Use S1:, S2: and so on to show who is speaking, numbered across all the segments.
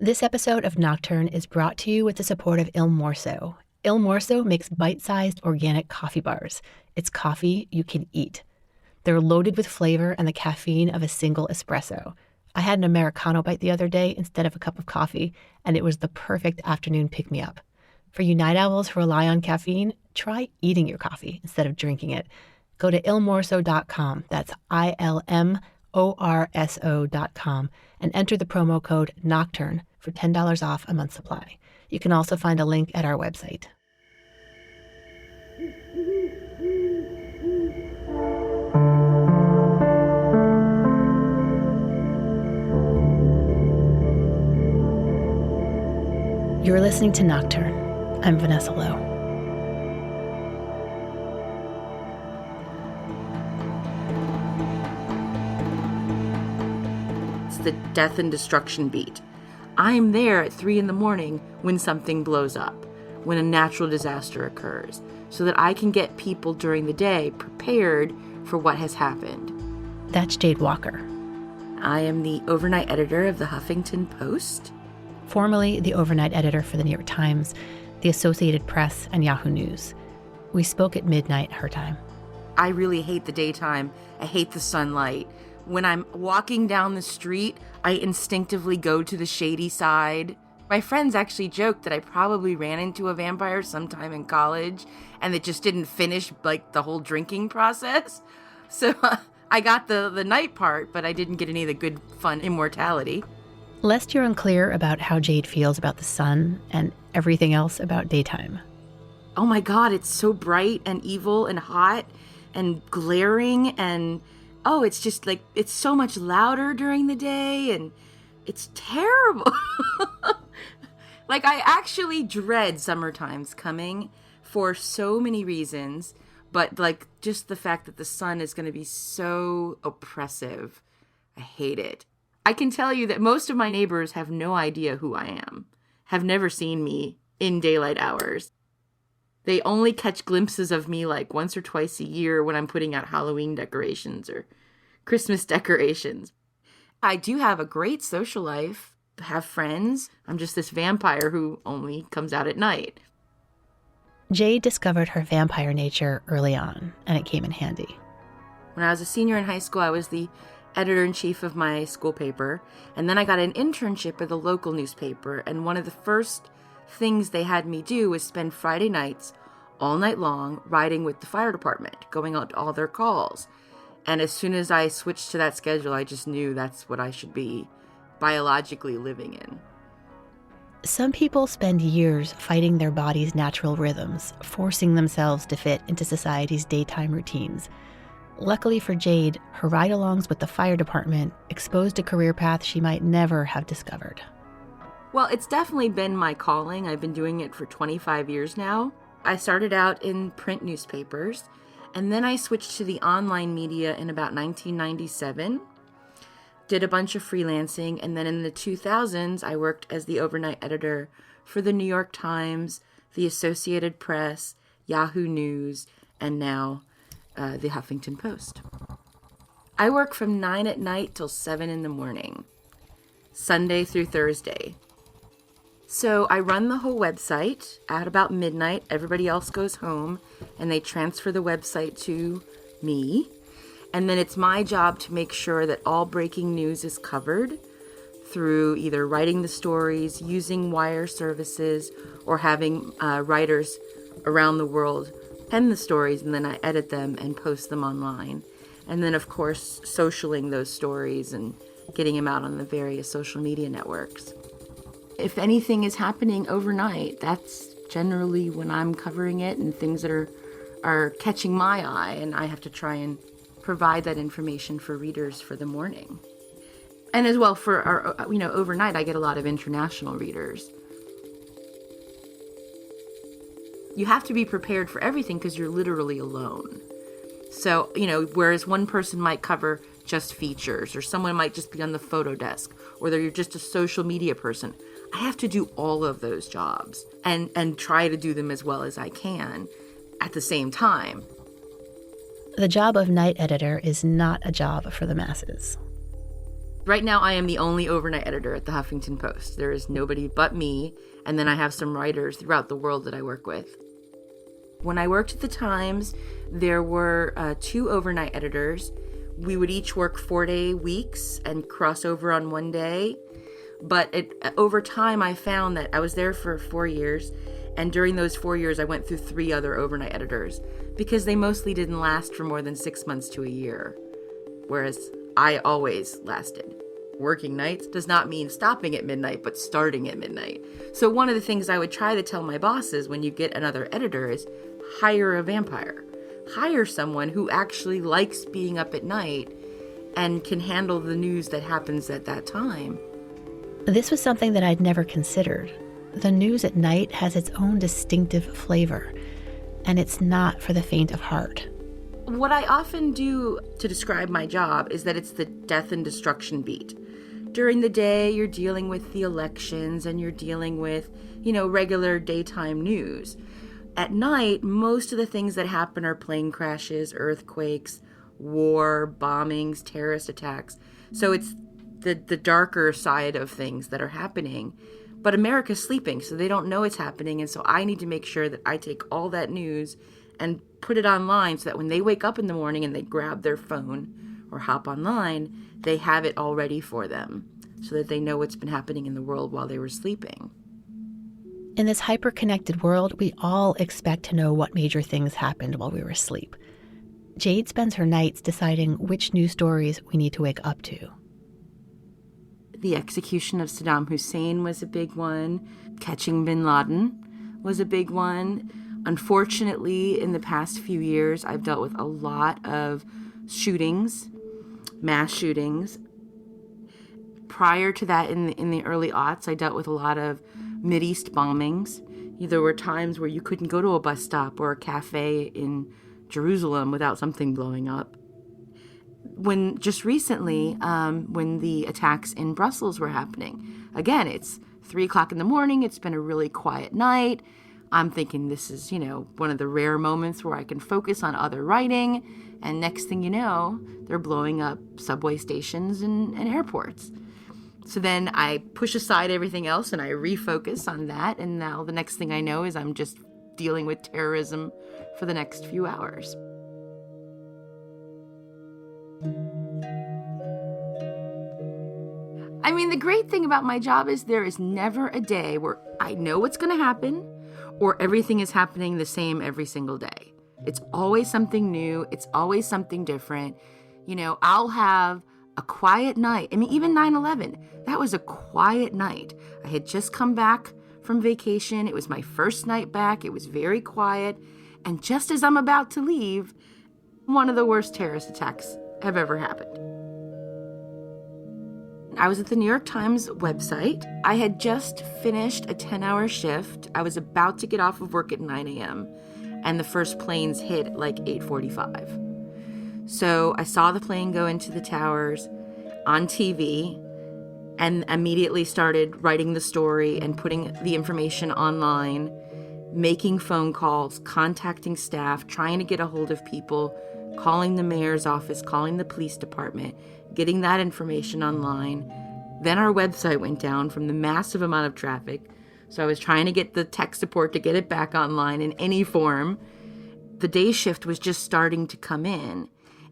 S1: This episode of Nocturne is brought to you with the support of Il Morso. Il Morso makes bite-sized organic coffee bars. It's coffee you can eat. They're loaded with flavor and the caffeine of a single espresso. I had an Americano bite the other day instead of a cup of coffee, and it was the perfect afternoon pick-me-up. For you night owls who rely on caffeine, try eating your coffee instead of drinking it. Go to ilmorso.com, that's ILMORSO.com, and enter the promo code NOCTURNE for $10 off a month's supply. You can also find a link at our website. You're listening to Nocturne. I'm Vanessa Lowe.
S2: The death and destruction beat. I'm there at 3 a.m. when something blows up, when a natural disaster occurs, so that I can get people during the day prepared for what has happened.
S1: That's Jade Walker.
S2: I am the overnight editor of the Huffington Post.
S1: Formerly the overnight editor for the New York Times, the Associated Press, and Yahoo News. We spoke at midnight her time.
S2: I really hate the daytime. I hate the sunlight. When I'm walking down the street, I instinctively go to the shady side. My friends actually joked that I probably ran into a vampire sometime in college and it just didn't finish like the whole drinking process. So I got the night part, but I didn't get any of the good, fun immortality.
S1: Lest you're unclear about how Jade feels about the sun and everything else about daytime.
S2: Oh my God, it's so bright and evil and hot and glaring and... oh, it's just like, it's so much louder during the day and it's terrible. Like, I actually dread summertime's coming for so many reasons, but like just the fact that the sun is going to be so oppressive. I hate it. I can tell you that most of my neighbors have no idea who I am, have never seen me in daylight hours. They only catch glimpses of me like once or twice a year when I'm putting out Halloween decorations or Christmas decorations. I do have a great social life, have friends. I'm just this vampire who only comes out at night.
S1: Jade discovered her vampire nature early on, and it came in handy.
S2: When I was a senior in high school, I was the editor-in-chief of my school paper, and then I got an internship at the local newspaper, and one of the first things they had me do was spend Friday nights all night long riding with the fire department, going out to all their calls. And as soon as I switched to that schedule, I just knew that's what I should be biologically living in.
S1: Some people spend years fighting their body's natural rhythms, forcing themselves to fit into society's daytime routines. Luckily for Jade, her ride-alongs with the fire department exposed a career path she might never have discovered.
S2: Well, it's definitely been my calling. I've been doing it for 25 years now. I started out in print newspapers, and then I switched to the online media in about 1997, did a bunch of freelancing, and then in the 2000s, I worked as the overnight editor for the New York Times, the Associated Press, Yahoo News, and now the Huffington Post. I work from 9 at night till 7 in the morning, Sunday through Thursday. So I run the whole website. At about midnight, everybody else goes home, and they transfer the website to me. And then it's my job to make sure that all breaking news is covered through either writing the stories, using wire services, or having writers around the world pen the stories, and then I edit them and post them online. And then, of course, socialing those stories and getting them out on the various social media networks. If anything is happening overnight, that's generally when I'm covering it and things that are catching my eye, and I have to try and provide that information for readers for the morning. And as well for our, overnight, I get a lot of international readers. You have to be prepared for everything because you're literally alone. So, whereas one person might cover just features, or someone might just be on the photo desk, or you're just a social media person, I have to do all of those jobs and try to do them as well as I can at the same time.
S1: The job of night editor is not a job for the masses.
S2: Right now, I am the only overnight editor at the Huffington Post. There is nobody but me, and then I have some writers throughout the world that I work with. When I worked at the Times, there were 2 overnight editors. We would each work 4-day weeks and cross over on one day. But over time, I found that I was there for 4 years, and during those 4 years, I went through 3 other overnight editors because they mostly didn't last for more than 6 months to a year, whereas I always lasted. Working nights does not mean stopping at midnight, but starting at midnight. So one of the things I would try to tell my bosses when you get another editor is hire a vampire. Hire someone who actually likes being up at night and can handle the news that happens at that time.
S1: This was something that I'd never considered. The news at night has its own distinctive flavor, and it's not for the faint of heart.
S2: What I often do to describe my job is that it's the death and destruction beat. During the day, you're dealing with the elections and you're dealing with, regular daytime news. At night, most of the things that happen are plane crashes, earthquakes, war, bombings, terrorist attacks. So it's the darker side of things that are happening. But America's sleeping, so they don't know it's happening. And so I need to make sure that I take all that news and put it online so that when they wake up in the morning and they grab their phone or hop online, they have it all ready for them so that they know what's been happening in the world while they were sleeping.
S1: In this hyper-connected world, we all expect to know what major things happened while we were asleep. Jade spends her nights deciding which news stories we need to wake up to.
S2: The execution of Saddam Hussein was a big one. Catching bin Laden was a big one. Unfortunately, in the past few years, I've dealt with a lot of shootings, mass shootings. Prior to that, in the early aughts, I dealt with a lot of Mideast bombings. There were times where you couldn't go to a bus stop or a cafe in Jerusalem without something blowing up. When just recently, when the attacks in Brussels were happening, again, it's 3 o'clock in the morning. It's been a really quiet night. I'm thinking this is, one of the rare moments where I can focus on other writing. And next thing you know, they're blowing up subway stations and airports. So then I push aside everything else and I refocus on that. And now the next thing I know is I'm just dealing with terrorism for the next few hours. I mean, the great thing about my job is there is never a day where I know what's going to happen or everything is happening the same every single day. It's always something new. It's always something different. I'll have a quiet night. I mean, even 9/11, that was a quiet night. I had just come back from vacation. It was my first night back. It was very quiet. And just as I'm about to leave, one of the worst terrorist attacks have ever happened. I was at the New York Times website. I had just finished a 10-hour shift. I was about to get off of work at 9 a.m. and the first planes hit at like 8:45. So I saw the plane go into the towers on TV and immediately started writing the story and putting the information online, making phone calls, contacting staff, trying to get a hold of people, calling the mayor's office, calling the police department, getting that information online. Then our website went down from the massive amount of traffic. So I was trying to get the tech support to get it back online in any form. The day shift was just starting to come in.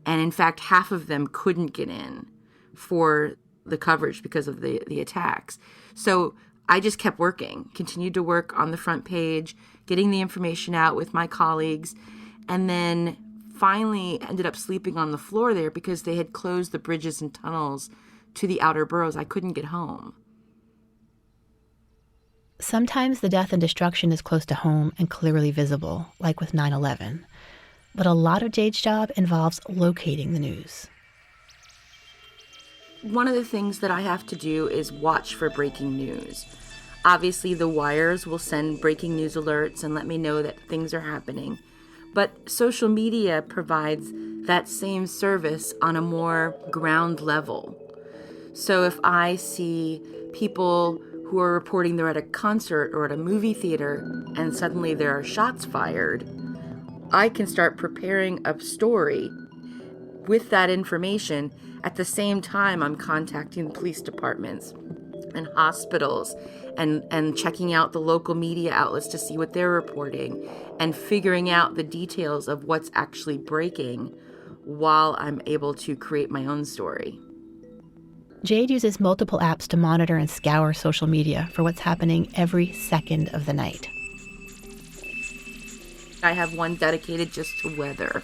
S2: And in fact, half of them couldn't get in for the coverage because of the attacks. So I just kept working, continued to work on the front page, getting the information out with my colleagues, and then finally ended up sleeping on the floor there because they had closed the bridges and tunnels to the outer boroughs. I couldn't get home.
S1: Sometimes the death and destruction is close to home and clearly visible, like with 9/11. But a lot of Jade's job involves locating the news.
S2: One of the things that I have to do is watch for breaking news. Obviously, the wires will send breaking news alerts and let me know that things are happening. But social media provides that same service on a more ground level. So if I see people who are reporting they're at a concert or at a movie theater and suddenly there are shots fired, I can start preparing a story with that information, at the same time, I'm contacting police departments and hospitals and checking out the local media outlets to see what they're reporting and figuring out the details of what's actually breaking while I'm able to create my own story.
S1: Jade uses multiple apps to monitor and scour social media for what's happening every second of the night.
S2: I have one dedicated just to weather.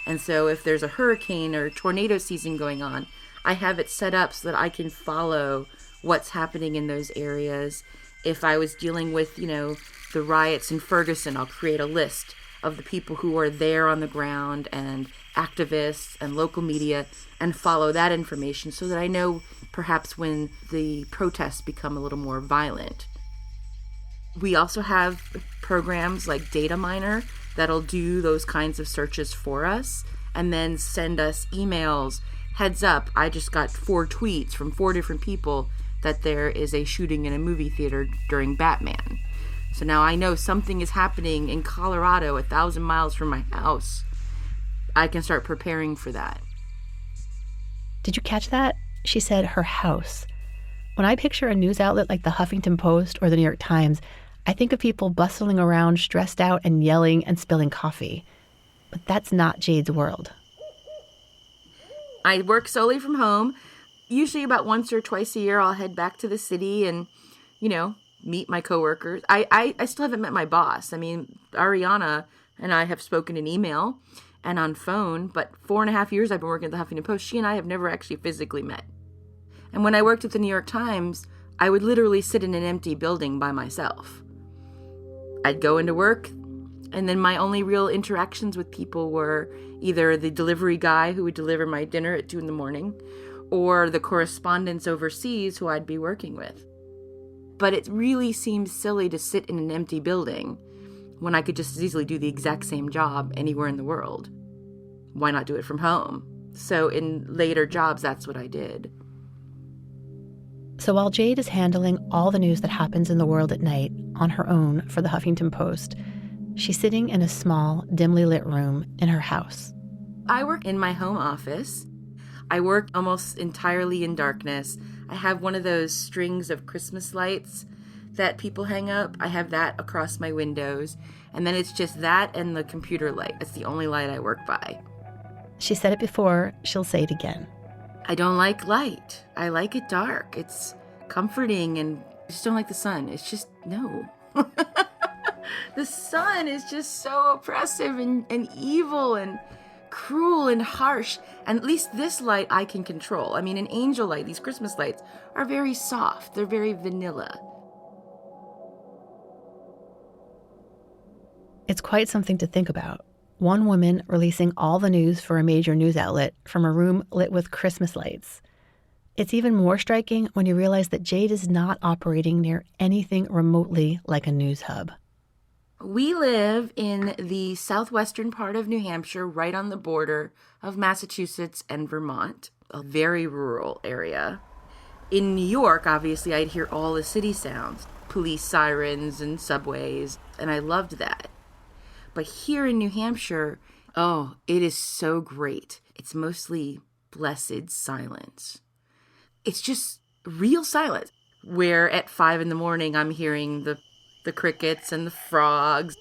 S2: And so if there's a hurricane or tornado season going on, I have it set up so that I can follow what's happening in those areas. If I was dealing with, the riots in Ferguson, I'll create a list of the people who are there on the ground and activists and local media and follow that information so that I know perhaps when the protests become a little more violent. We also have programs like Data Miner that'll do those kinds of searches for us and then send us emails. Heads up, I just got 4 tweets from 4 different people that there is a shooting in a movie theater during Batman. So now I know something is happening in Colorado, 1,000 miles from my house. I can start preparing for that.
S1: Did you catch that? She said her house. When I picture a news outlet like the Huffington Post or the New York Times, I think of people bustling around, stressed out and yelling and spilling coffee. But that's not Jade's world.
S2: I work solely from home. Usually about once or twice a year, I'll head back to the city and, meet my coworkers. I still haven't met my boss. I mean, Ariana and I have spoken in email and on phone, but 4.5 years I've been working at the Huffington Post. She and I have never actually physically met. And when I worked at the New York Times, I would literally sit in an empty building by myself. I'd go into work, and then my only real interactions with people were either the delivery guy who would deliver my dinner at 2 a.m, or the correspondents overseas who I'd be working with. But it really seems silly to sit in an empty building when I could just as easily do the exact same job anywhere in the world. Why not do it from home? So in later jobs, that's what I did.
S1: So while Jade is handling all the news that happens in the world at night on her own for the Huffington Post, she's sitting in a small, dimly lit room in her house.
S2: I work in my home office. I work almost entirely in darkness. I have one of those strings of Christmas lights that people hang up. I have that across my windows. And then it's just that and the computer light. That's the only light I work by.
S1: She said it before, she'll say it again.
S2: I don't like light. I like it dark. It's comforting, and I just don't like the sun. It's just, no. The sun is just so oppressive and evil and cruel and harsh. And at least this light I can control. I mean, an angel light, these Christmas lights, are very soft. They're very vanilla.
S1: It's quite something to think about. One woman releasing all the news for a major news outlet from a room lit with Christmas lights. It's even more striking when you realize that Jade is not operating near anything remotely like a news hub.
S2: We live in the southwestern part of New Hampshire, right on the border of Massachusetts and Vermont, a very rural area. In New York, obviously, I'd hear all the city sounds, police sirens and subways, and I loved that. But here in New Hampshire, oh, it is so great. It's mostly blessed silence. It's just real silence, where at 5 a.m, I'm hearing the crickets and the frogs,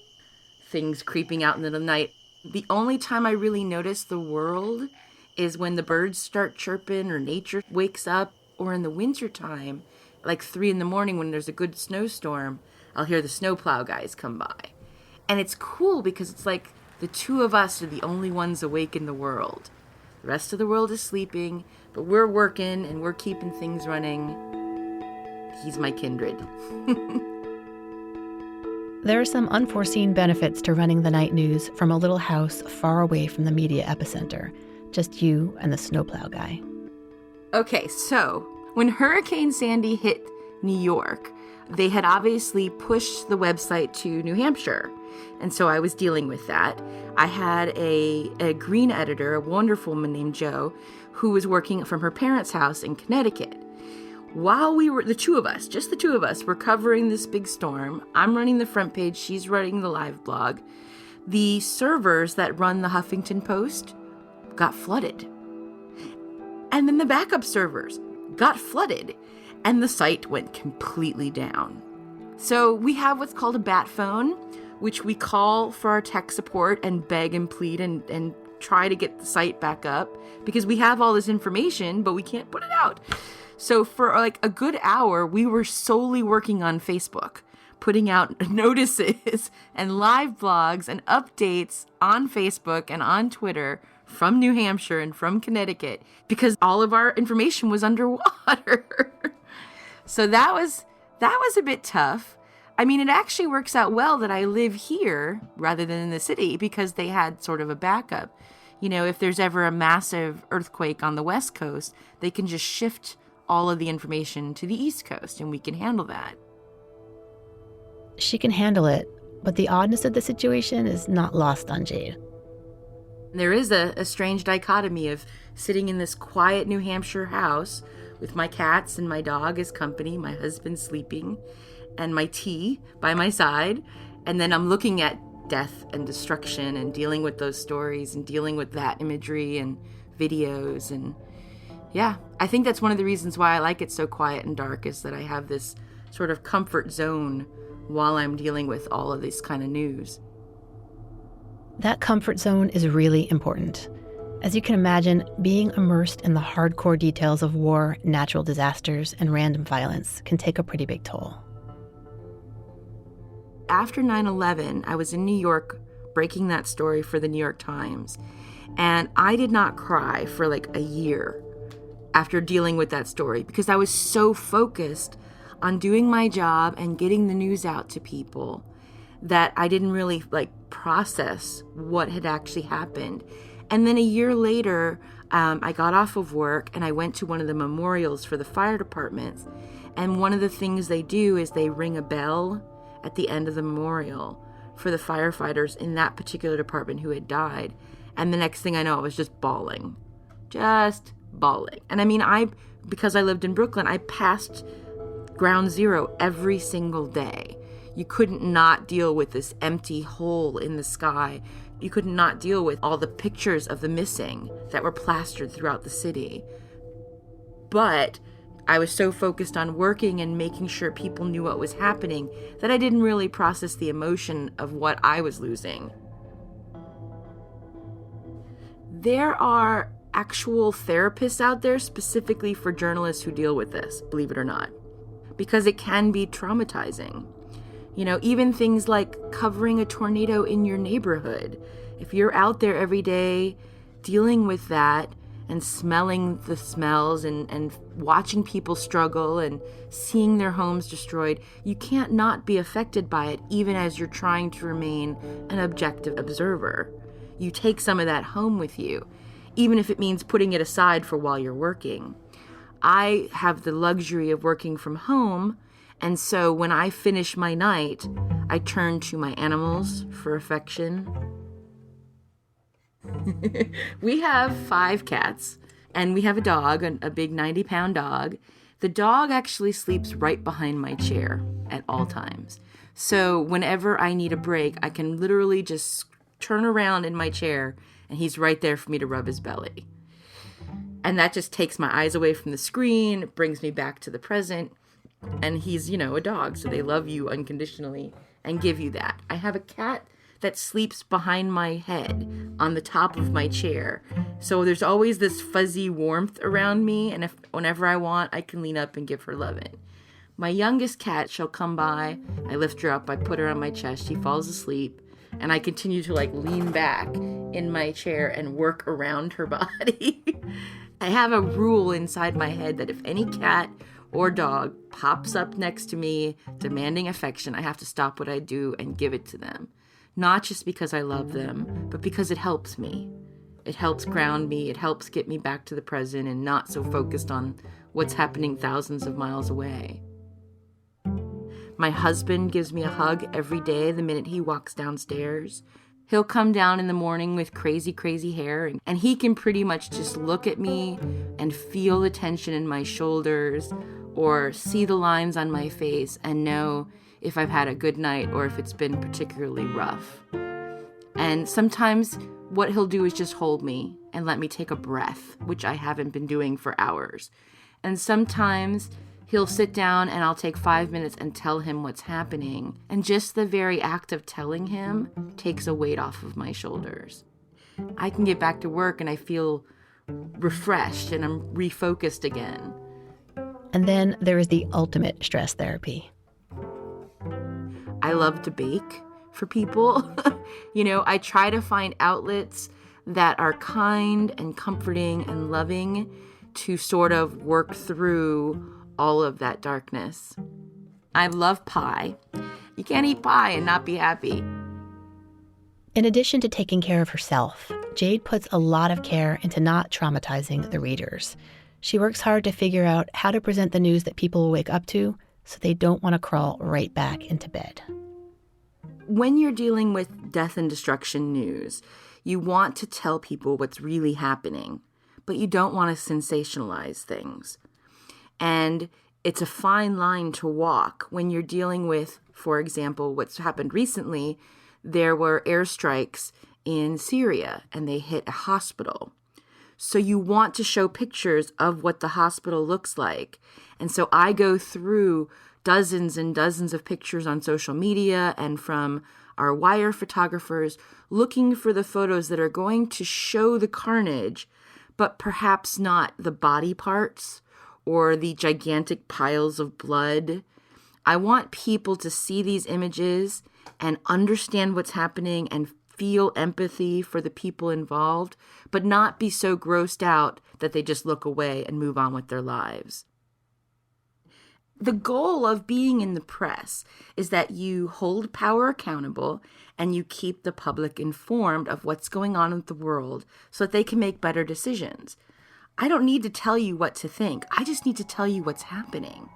S2: things creeping out in the night. The only time I really notice the world is when the birds start chirping or nature wakes up, or in the wintertime, like 3 a.m. when there's a good snowstorm, I'll hear the snowplow guys come by. And it's cool because it's like the two of us are the only ones awake in the world. The rest of the world is sleeping, but we're working and we're keeping things running. He's my kindred.
S1: There are some unforeseen benefits to running the night news from a little house far away from the media epicenter. Just you and the snowplow guy.
S2: Okay, so when Hurricane Sandy hit New York, they had obviously pushed the website to New Hampshire. And so I was dealing with that. I had a green editor, a wonderful woman named Jo, who was working from her parents' house in Connecticut. While we were, the two of us, were covering this big storm. I'm running the front page, she's running the live blog. The servers that run the Huffington Post got flooded. And then the backup servers got flooded and the site went completely down. So we have what's called a bat phone, which we call for our tech support and beg and plead and try to get the site back up because we have all this information, but we can't put it out. So for like a good hour, we were solely working on Facebook, putting out notices and live blogs and updates on Facebook and on Twitter from New Hampshire and from Connecticut because all of our information was underwater. So that was a bit tough. I mean, it actually works out well that I live here rather than in the city because they had sort of a backup. You know, if there's ever a massive earthquake on the West Coast, they can just shift all of the information to the East Coast and we can handle that.
S1: She can handle it, but the oddness of the situation is not lost on Jade.
S2: There is a strange dichotomy of sitting in this quiet New Hampshire house with my cats and my dog as company, my husband sleeping, and my tea by my side. And then I'm looking at death and destruction and dealing with those stories and dealing with that imagery and videos. And yeah, I think that's one of the reasons why I like it so quiet and dark is that I have this sort of comfort zone while I'm dealing with all of this kind of news.
S1: That comfort zone is really important. As you can imagine, being immersed in the hardcore details of war, natural disasters, and random violence can take a pretty big toll.
S2: After 9/11, I was in New York breaking that story for the New York Times, and I did not cry for like a year after dealing with that story because I was so focused on doing my job and getting the news out to people that I didn't really process what had actually happened. And then a year later, I got off of work and I went to one of the memorials for the fire departments. And one of the things they do is they ring a bell at the end of the memorial for the firefighters in that particular department who had died. And the next thing I know, I was just bawling. And I mean, because I lived in Brooklyn, I passed ground zero every single day. You couldn't not deal with this empty hole in the sky. You could not deal with all the pictures of the missing that were plastered throughout the city. But I was so focused on working and making sure people knew what was happening that I didn't really process the emotion of what I was losing. There are actual therapists out there specifically for journalists who deal with this, believe it or not, because it can be traumatizing. You know, even things like covering a tornado in your neighborhood. If you're out there every day dealing with that and smelling the smells and watching people struggle and seeing their homes destroyed, you can't not be affected by it even as you're trying to remain an objective observer. You take some of that home with you, even if it means putting it aside for while you're working. I have the luxury of working from home, and so when I finish my night, I turn to my animals for affection. We have 5 cats, and we have a dog, a big 90-pound dog. The dog actually sleeps right behind my chair at all times. So whenever I need a break, I can literally just turn around in my chair, and he's right there for me to rub his belly. And that just takes my eyes away from the screen, brings me back to the present. And he's, a dog, so they love you unconditionally and give you that. I have a cat that sleeps behind my head on the top of my chair. So there's always this fuzzy warmth around me, and whenever I want, I can lean up and give her loving. My youngest cat, she'll come by, I lift her up, I put her on my chest, she falls asleep, and I continue to lean back in my chair and work around her body. I have a rule inside my head that if any cat or dog pops up next to me demanding affection, I have to stop what I do and give it to them. Not just because I love them, but because it helps me. It helps ground me. It helps get me back to the present and not so focused on what's happening thousands of miles away. My husband gives me a hug every day the minute he walks downstairs. He'll come down in the morning with crazy, crazy hair, and he can pretty much just look at me and feel the tension in my shoulders or see the lines on my face and know if I've had a good night or if it's been particularly rough. And sometimes what he'll do is just hold me and let me take a breath, which I haven't been doing for hours. And sometimes he'll sit down and I'll take 5 minutes and tell him what's happening. And just the very act of telling him takes a weight off of my shoulders. I can get back to work and I feel refreshed and I'm refocused again.
S1: And then there is the ultimate stress therapy.
S2: I love to bake for people. I try to find outlets that are kind and comforting and loving to sort of work through all of that darkness. I love pie. You can't eat pie and not be happy.
S1: In addition to taking care of herself, Jade puts a lot of care into not traumatizing the readers. She works hard to figure out how to present the news that people will wake up to so they don't want to crawl right back into bed.
S2: When you're dealing with death and destruction news, you want to tell people what's really happening, but you don't want to sensationalize things. And it's a fine line to walk when you're dealing with, for example, what's happened recently. There were airstrikes in Syria and they hit a hospital. So you want to show pictures of what the hospital looks like. And so I go through dozens and dozens of pictures on social media and from our wire photographers looking for the photos that are going to show the carnage, but perhaps not the body parts or the gigantic piles of blood. I want people to see these images and understand what's happening and feel empathy for the people involved, but not be so grossed out that they just look away and move on with their lives. The goal of being in the press is that you hold power accountable and you keep the public informed of what's going on with the world so that they can make better decisions. I don't need to tell you what to think. I just need to tell you what's happening.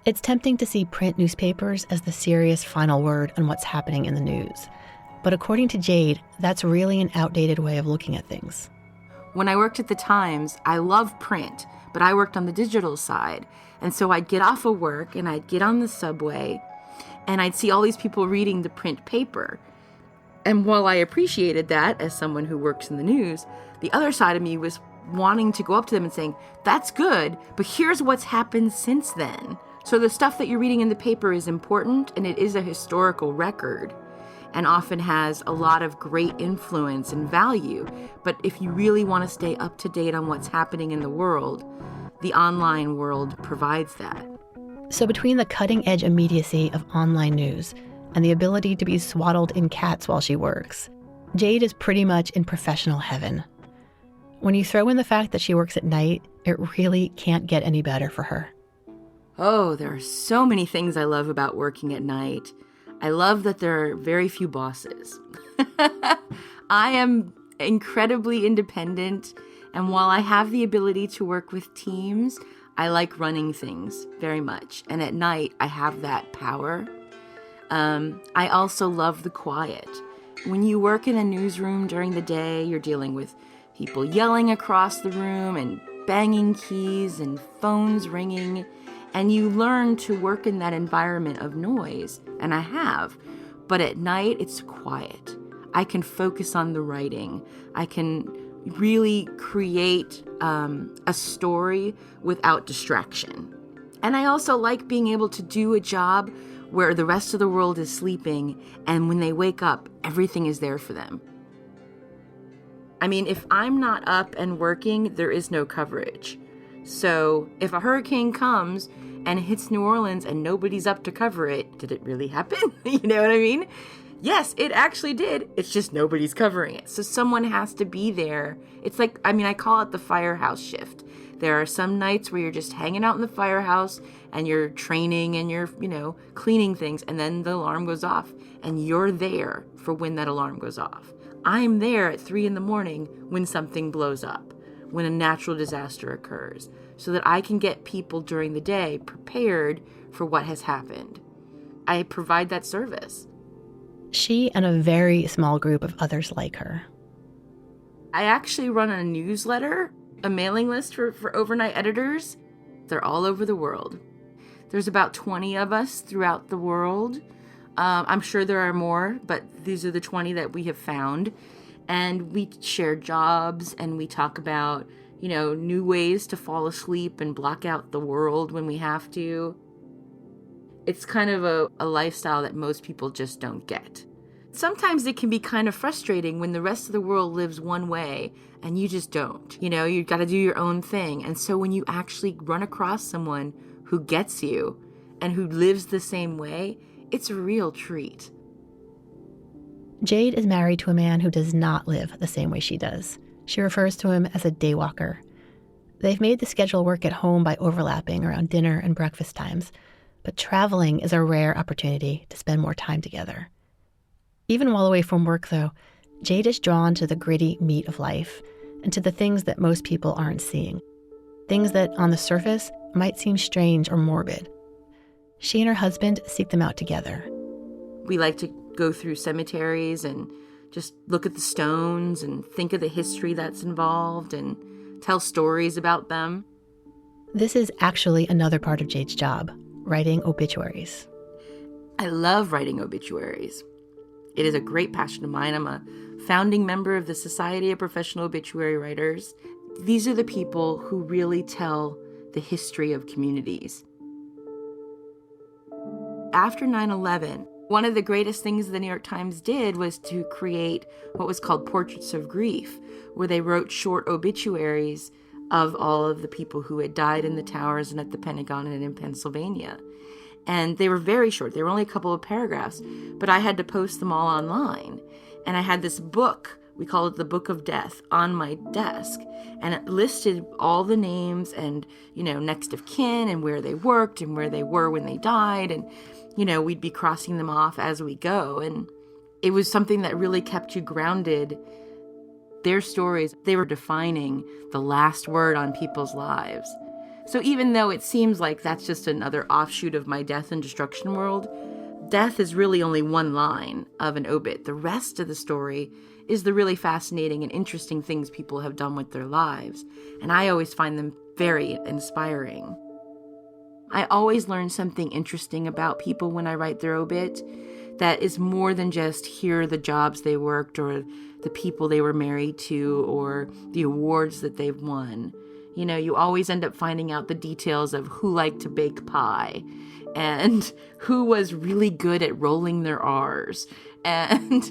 S1: It's tempting to see print newspapers as the serious final word on what's happening in the news. But according to Jade, that's really an outdated way of looking at things.
S2: When I worked at the Times, I loved print, but I worked on the digital side. And so I'd get off of work and I'd get on the subway and I'd see all these people reading the print paper. And while I appreciated that as someone who works in the news, the other side of me was wanting to go up to them and saying, that's good, but here's what's happened since then. So the stuff that you're reading in the paper is important and it is a historical record and often has a lot of great influence and value. But if you really want to stay up to date on what's happening in the world, the online world provides that.
S1: So between the cutting-edge immediacy of online news and the ability to be swaddled in cats while she works, Jade is pretty much in professional heaven. When you throw in the fact that she works at night, it really can't get any better for her.
S2: Oh, there are so many things I love about working at night. I love that there are very few bosses. I am incredibly independent, and while I have the ability to work with teams, I like running things very much. And at night, I have that power. I also love the quiet. When you work in a newsroom during the day, you're dealing with people yelling across the room and banging keys and phones ringing. And you learn to work in that environment of noise, and I have. But at night, it's quiet. I can focus on the writing. I can really create a story without distraction. And I also like being able to do a job where the rest of the world is sleeping, and when they wake up, everything is there for them. I mean, if I'm not up and working, there is no coverage. So if a hurricane comes and hits New Orleans and nobody's up to cover it, did it really happen? You know what I mean? Yes, it actually did. It's just nobody's covering it. So someone has to be there. It's like, I call it the firehouse shift. There are some nights where you're just hanging out in the firehouse and you're training and you're, cleaning things, and then the alarm goes off and you're there for when that alarm goes off. I'm there at 3 a.m. when something blows up, when a natural disaster occurs, so that I can get people during the day prepared for what has happened. I provide that service.
S1: She and a very small group of others like her.
S2: I actually run a newsletter, a mailing list for overnight editors. They're all over the world. There's about 20 of us throughout the world. I'm sure there are more, but these are the 20 that we have found. And we share jobs, and we talk about, new ways to fall asleep and block out the world when we have to. It's kind of a lifestyle that most people just don't get. Sometimes it can be kind of frustrating when the rest of the world lives one way and you just don't. You've got to do your own thing. And so when you actually run across someone who gets you and who lives the same way, it's a real treat.
S1: Jade is married to a man who does not live the same way she does. She refers to him as a day walker. They've made the schedule work at home by overlapping around dinner and breakfast times, but traveling is a rare opportunity to spend more time together. Even while away from work, though, Jade is drawn to the gritty meat of life and to the things that most people aren't seeing. Things that, on the surface, might seem strange or morbid. She and her husband seek them out together.
S2: We like to go through cemeteries and just look at the stones and think of the history that's involved and tell stories about them.
S1: This is actually another part of Jade's job, writing obituaries.
S2: I love writing obituaries. It is a great passion of mine. I'm a founding member of the Society of Professional Obituary Writers. These are the people who really tell the history of communities. After 9/11, one of the greatest things the New York Times did was to create what was called Portraits of Grief, where they wrote short obituaries of all of the people who had died in the towers and at the Pentagon and in Pennsylvania. And they were very short. They were only a couple of paragraphs, but I had to post them all online. And I had this book, we call it the Book of Death, on my desk. And it listed all the names and, next of kin and where they worked and where they were when they died. And, we'd be crossing them off as we go. And it was something that really kept you grounded. Their stories, they were defining the last word on people's lives. So even though it seems like that's just another offshoot of my death and destruction world, death is really only one line of an obit. The rest of the story is the really fascinating and interesting things people have done with their lives. And I always find them very inspiring. I always learn something interesting about people when I write their obit that is more than just here are the jobs they worked or the people they were married to or the awards that they've won. You always end up finding out the details of who liked to bake pie and who was really good at rolling their R's and,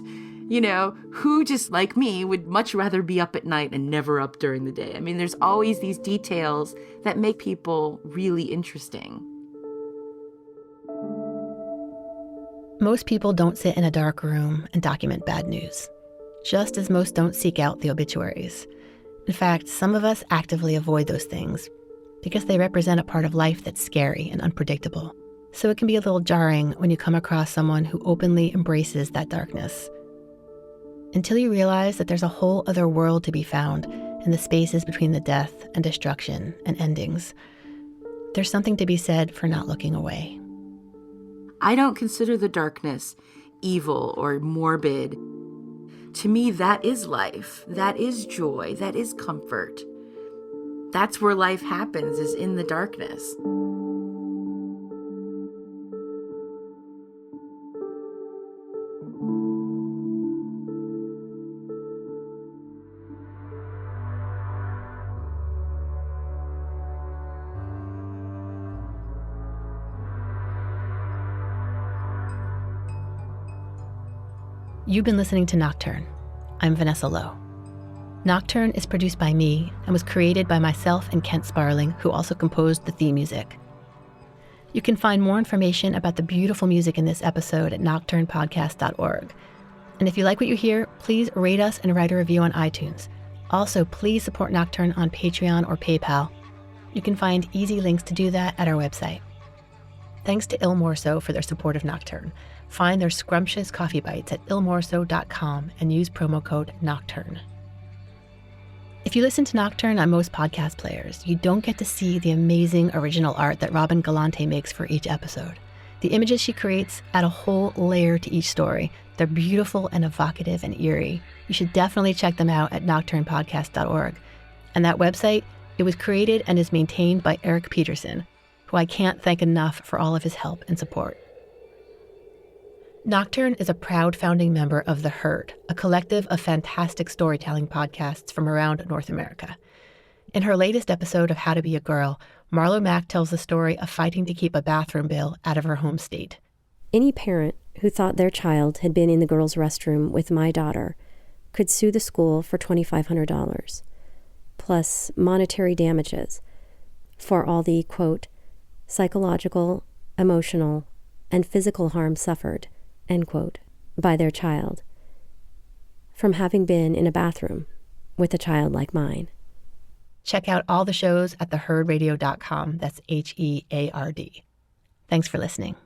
S2: who just like me would much rather be up at night and never up during the day. I mean, there's always these details that make people really interesting.
S1: Most people don't sit in a dark room and document bad news, just as most don't seek out the obituaries. In fact, some of us actively avoid those things because they represent a part of life that's scary and unpredictable. So it can be a little jarring when you come across someone who openly embraces that darkness. Until you realize that there's a whole other world to be found in the spaces between the death and destruction and endings. There's something to be said for not looking away.
S2: I don't consider the darkness evil or morbid. To me, that is life. That is joy. That is comfort. That's where life happens, is in the darkness.
S1: You've been listening to Nocturne. I'm Vanessa Lowe. Nocturne is produced by me and was created by myself and Kent Sparling, who also composed the theme music. You can find more information about the beautiful music in this episode at nocturnepodcast.org. And if you like what you hear, please rate us and write a review on iTunes. Also, please support Nocturne on Patreon or PayPal. You can find easy links to do that at our website. Thanks to Il Morso for their support of Nocturne. Find their scrumptious coffee bites at ilmorso.com and use promo code Nocturne. If you listen to Nocturne on most podcast players, you don't get to see the amazing original art that Robin Galante makes for each episode. The images she creates add a whole layer to each story. They're beautiful and evocative and eerie. You should definitely check them out at nocturnepodcast.org. And that website, it was created and is maintained by Eric Peterson, who I can't thank enough for all of his help and support. Nocturne is a proud founding member of The Herd, a collective of fantastic storytelling podcasts from around North America. In her latest episode of How to Be a Girl, Marlo Mack tells the story of fighting to keep a bathroom bill out of her home state.
S3: Any parent who thought their child had been in the girls' restroom with my daughter could sue the school for $2,500, plus monetary damages for all the, quote, psychological, emotional, and physical harm suffered, end quote, by their child from having been in a bathroom with a child like mine.
S1: Check out all the shows at theherdradio.com. That's HEARD. Thanks for listening.